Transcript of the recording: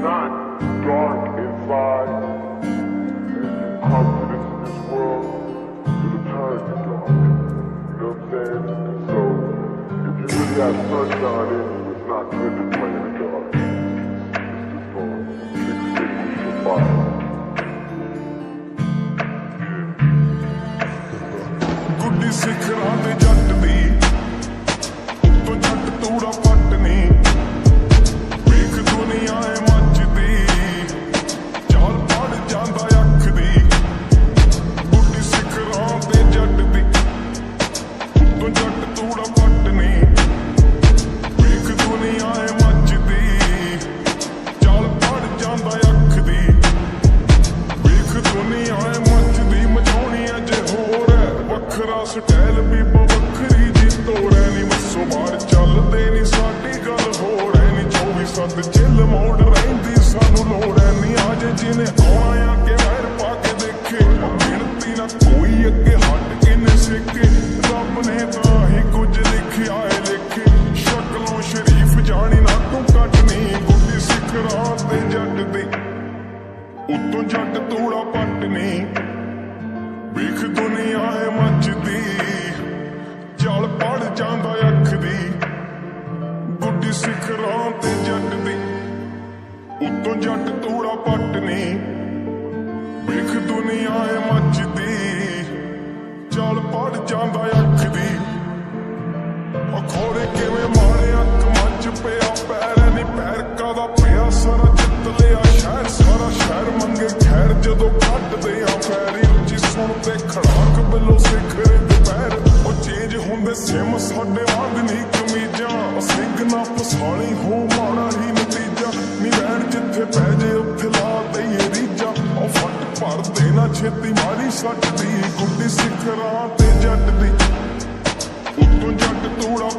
not dark inside, and confidence in this world, it'll turn you dark. You know what I'm saying? And so, if you really have sunshine in you, it's not good to play in the dark. It's just gonna extinguish your fire. ਗੁੱਡੀ ਸਿਖਰਾਂ ਤੇ ਜੱਟ ਦੀ ਉੱਤੋਂ ਜੱਟ ਤੂੜਾ ਪੱਟ ਨੀ ਵੇਖ ਦੁਨੀਆ ਏ ਮੱਚਦੀ ਚਾਲ ਪੜ ਜਾਂਦਾ ਅੱਖ ਦੀ ਗੁੱਡੀ ਸਿਖਰਾਂ ਤੇ ਜੱਟ ਦੀ ਉੱਤੋਂ ਜੱਟ ਤੂੜਾ ਪੱਟ ਨੀ ਵੇਖ ਦੁਨੀਆ ਏ ਮੱਚਦੀ ਚਾਲ ਪੜ ਜਾਂਦਾ ਅੱਖ ਦੀ ਵੇਖ ਦੁਨੀਆ ਏ ਮੱਚਦੀ ਮਚਾਉਣੀ ਅਜੇ ਹੋਰ ਵੱਖਰਾ ਸਟਾਈਲ ਵੀ ਵੱਖਰੀ ਦੀ ਤੋੜੈ ਨੀ ਮੱਸੋ ਮਾਰ ਚੱਲਦੇ ਨੀ ਸਾਡੀ ਗੱਲ ਹੋਰ ਐ ਨੀ 24/7 ਚਿੱਲ ਮੋੜ ਰਹਿੰਦੀ ਸਾਨੂੰ ਲੋੜ ਐ ਨੀ ਆਜੇ ਜਿਹਨੇ ਆਉਣਾ ਆ ਕੇ ਵੈਰ ਪਾ ਕੇ ਦੇਖੇ ਗਿਣਤੀ ਨਾ ਕੋਈ ਅੱਗੇ ਹਟ ਕੇ ਨੇ ਸਿੱਕੇ ਰੱਬ ਨੇ ਤਾਂ ਹੀ ਕੁਝ ਲਿਖਿਆ ਏ ਲੇਖੇ ਸ਼ਕਲੋਂ ਸ਼ਰੀਫ ਜਾਣੀ ਨਾ ਤੂੰ ਕੱਟਣੀ ਗੁੱਡੀ ਸਿਖਰਾਂ ਤੇ ਜੱਟ ਦੀ ਉੱਤੋਂ ਜੱਟ ਤੂੜਾ ਪੱਟਣੀ ਵੇਖ ਦੁਨੀਆ ਏ ਮੱਚਦੀ ਚੱਲ ਪੜ ਜਾਂਦਾ ਅੱਖ ਦੀ ਗੁੱਡੀ ਸਿਖਰਾਂ ਤੇ ਜੱਟ ਦੀ ਉੱਤੋਂ ਜੱਟ ਤੂੜਾ ਪੱਟਣੀ ਵੇਖ ਦੁਨੀਆ ਏ ਮੱਚਦੀ ਚੱਲ ਪੜ ਜਾਂਦਾ ਅੱਖ ਦੀ ਅਖੋੜੇ ਕਿਵੇਂ ਮਾਰੇ ਅੱਖ ਮੱਚ ਪਿਆ ਪੈਰ ਨੀ ਪੈਰ ਕਾਦਾ ਪਿਆ ਸਾਰਾ ਜਿੱਤ ਲਿਆ ਸਾਰਾ ਸ਼ਹਿਰ ਮੰਗੇ ਖੈਰ ਜਦੋਂ ਕੱਢਦੇ ਆ ਪੈਰੀ ਉੱਚੀ ਸੁਣਦੇ ਖੜਾਕ ਬਿੱਲੋ ਸਿਖਰੇ ਦੁਪਹਿਰ ਉਹ ਚੇਂਜ ਹੁੰਦੇ ਸਿਮ ਸਾਡੇ ਵਾਂਗ ਨਹੀਂ ਕਮੀਜ਼ਾਂ ਸਿੰਘ ਨਾ ਫਸਾਲੀ ਹੋ ਮਾੜਾ ਹੀ ਨਤੀਜਾ ਨੀ ਰਹਿਣ ਜਿੱਥੇ ਪੈ ਜੇ ਉੱਥੇ ਲਾ ਦਈਏ ਰੀਜਾ ਉਹ ਫੱਟ ਭਰਦੇ ਨਾ ਛੇਤੀ ਮਾਰੀ ਸੱਟ ਦੀ ਗੁੱਡੀ ਸਿਖਰਾਂ ਤੇ ਜੱਟ ਦੀ ਉੱਤੋਂ ਜੱਟ ਤੂੜਾ